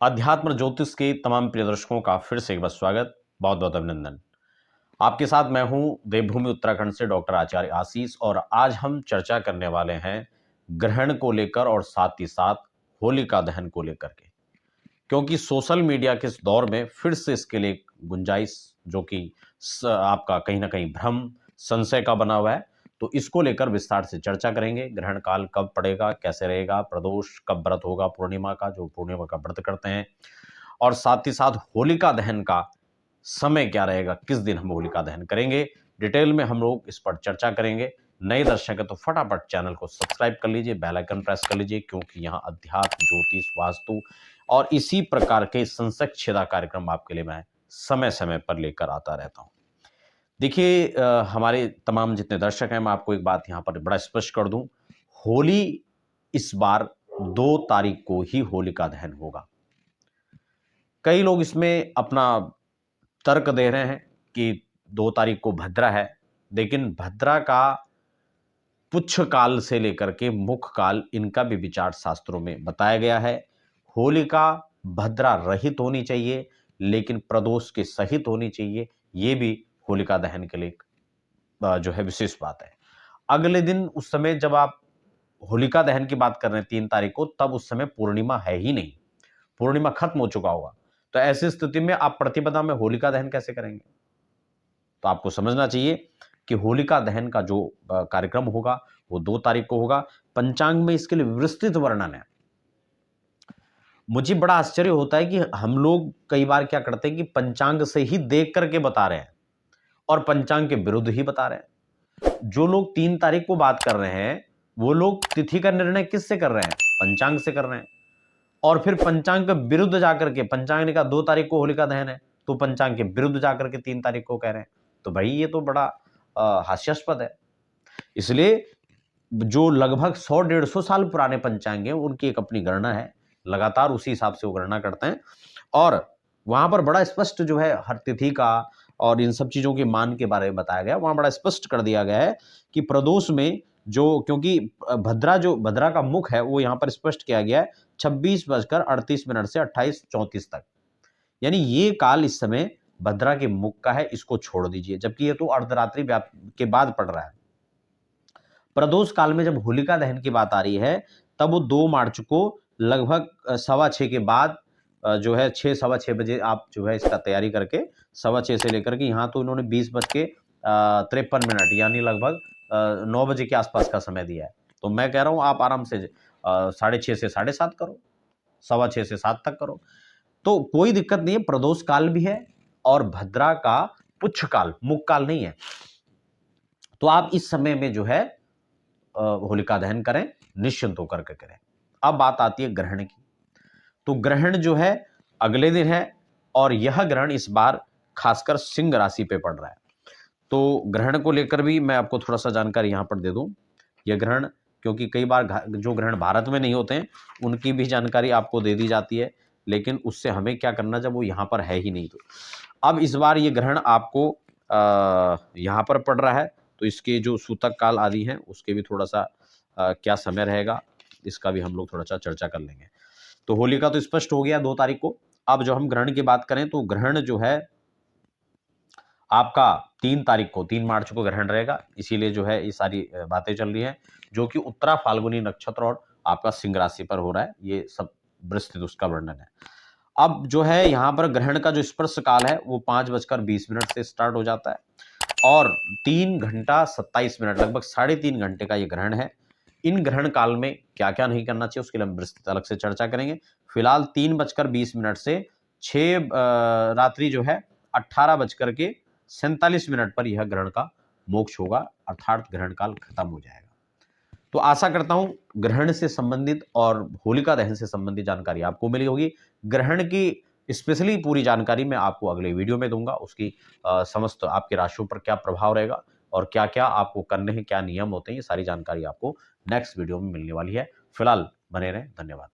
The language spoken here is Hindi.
अध्यात्म ज्योतिष के तमाम प्रिय दर्शकों का फिर से एक बार स्वागत, बहुत बहुत अभिनंदन। आपके साथ मैं हूं देवभूमि उत्तराखंड से डॉक्टर आचार्य आशीष और आज हम चर्चा करने वाले हैं ग्रहण को लेकर और साथ ही साथ होलिका दहन को लेकर के, क्योंकि सोशल मीडिया के इस दौर में फिर से इसके लिए एक गुंजाइश जो कि आपका कहीं ना कहीं भ्रम संशय का बना हुआ है, तो इसको लेकर विस्तार से चर्चा करेंगे। ग्रहण काल कब पड़ेगा, कैसे रहेगा, प्रदोष कब व्रत होगा, पूर्णिमा का जो पूर्णिमा का व्रत करते हैं, और साथ ही साथ होलिका दहन का समय क्या रहेगा, किस दिन हम होलिका दहन करेंगे, डिटेल में हम लोग इस पर चर्चा करेंगे। नए दर्शक है तो फटाफट चैनल को सब्सक्राइब कर लीजिए, बेल आइकन प्रेस कर लीजिए, क्योंकि यहाँ अध्यात्म ज्योतिष वास्तु और इसी प्रकार के संशय छेदा कार्यक्रम आपके लिए मैं समय समय पर लेकर आता रहता हूँ। देखिए, हमारे तमाम जितने दर्शक हैं, मैं आपको एक बात यहाँ पर बड़ा स्पष्ट कर दूं, होली इस बार 2 तारीख को ही होलिका दहन होगा। कई लोग इसमें अपना तर्क दे रहे हैं कि 2 तारीख को भद्रा है, लेकिन भद्रा का पुच्छ काल से लेकर के मुख काल इनका भी विचार शास्त्रों में बताया गया है। होलिका भद्रा रहित होनी चाहिए, लेकिन प्रदोष के सहित होनी चाहिए। ये भी होलिका दहन के लिए जो है विशेष बात है। अगले दिन उस समय जब आप होलिका दहन की बात कर रहे हैं 3 तारीख को, तब उस समय पूर्णिमा है ही नहीं, पूर्णिमा खत्म हो चुका होगा। तो ऐसी स्थिति में आप प्रतिपदा में होलिका दहन कैसे करेंगे? तो आपको समझना चाहिए कि होलिका दहन का जो कार्यक्रम होगा वो 2 तारीख को होगा। पंचांग में इसके लिए विस्तृत वर्णन है। मुझे बड़ा आश्चर्य होता है कि हम लोग कई बार क्या करते हैं कि पंचांग से ही देख करके बता रहे हैं और पंचांग के विरुद्ध ही बता रहे हैं। जो लोग 3 तारीख को बात कर रहे हैं, वो लोग तिथि का निर्णय किससे कर रहे हैं? पंचांग से कर रहे हैं। और फिर पंचांग के विरुद्ध जाकर के, पंचांग ने कहा 2 तारीख को होलिका दहन है, तो पंचांग के विरुद्ध जाकर के 3 तारीख को कह रहे हैं। तो भाई ये तो बड़ा हास्यास्पद है। इसलिए जो लगभग 100-150 साल पुराने पंचांग हैं, उनकी एक अपनी गणना है, लगातार उसी हिसाब से वो गणना करते हैं और वहां पर बड़ा स्पष्ट जो है हर तिथि का और इन सब चीजों के मान के बारे में बताया गया। वहां बड़ा स्पष्ट कर दिया गया है कि प्रदोष में जो, क्योंकि भद्रा का मुख है वो यहाँ पर स्पष्ट किया गया है 26:38 से 28:34 तक, यानी ये काल इस समय भद्रा के मुख का है, इसको छोड़ दीजिए। जबकि ये तो अर्धरात्रि के बाद पड़ रहा है। प्रदोष काल में जब होलिका दहन की बात आ रही है, तब वो 2 मार्च को लगभग 6:15 के बाद जो है 6 सवा 6 बजे आप जो है इसका तैयारी करके 6:15 से लेकर के यहाँ तो इन्होंने 20:53 यानी लगभग 9 बजे के आसपास का समय दिया है। तो मैं कह रहा हूँ आप आराम से 6:30 से 7:30 करो, 6:15 से 7 तक करो, तो कोई दिक्कत नहीं है। प्रदोष काल भी है और भद्रा का पुच्छ काल, मुख काल नहीं है। तो आप इस समय में जो है होलिका दहन करें, निश्चिंत होकर के करें। अब बात आती है ग्रहण की। तो ग्रहण जो है अगले दिन है और यह ग्रहण इस बार खासकर सिंह राशि पे पड़ रहा है। तो ग्रहण को लेकर भी मैं आपको थोड़ा सा जानकारी यहां पर दे दूं। यह ग्रहण, क्योंकि कई बार जो ग्रहण भारत में नहीं होते हैं उनकी भी जानकारी आपको दे दी जाती है, लेकिन उससे हमें क्या करना जब वो यहाँ पर है ही नहीं। तो अब इस बार ये ग्रहण आपको यहाँ पर पड़ रहा है, तो इसके जो सूतक काल आदि हैं उसके भी थोड़ा सा क्या समय रहेगा, इसका भी हम लोग थोड़ा सा चर्चा कर लेंगे। तो होली का तो स्पष्ट हो गया 2 तारीख को। अब जो हम ग्रहण की बात करें तो ग्रहण जो है आपका 3 तारीख को, 3 मार्च को ग्रहण रहेगा। इसीलिए जो है ये सारी बातें चल रही हैं, जो कि उत्तरा फाल्गुनी नक्षत्र और आपका सिंह राशि पर हो रहा है। ये सब विस्तृत उसका वर्णन है। अब जो है यहाँ पर ग्रहण का जो स्पर्श काल है वो 5:20 से स्टार्ट हो जाता है और 3 घंटा 27 मिनट, लगभग 3.5 घंटे का ये ग्रहण है। इन ग्रहण काल में क्या क्या नहीं करना चाहिए उसके लिए हम विस्तृत अलग से चर्चा करेंगे। फिलहाल 3:20 से 6 रात्रि जो है 18:47 पर यह ग्रहण का मोक्ष होगा, अर्थात ग्रहण काल खत्म हो जाएगा। तो आशा करता हूं ग्रहण से संबंधित और होलिका दहन से संबंधित जानकारी आपको मिली होगी। ग्रहण की स्पेशली पूरी जानकारी मैं आपको अगले वीडियो में दूंगा। उसकी समस्त आपके राशियों पर क्या प्रभाव रहेगा और क्या क्या आपको करने हैं, क्या नियम होते हैं, ये सारी जानकारी आपको नेक्स्ट वीडियो में मिलने वाली है। फिलहाल बने रहें, धन्यवाद।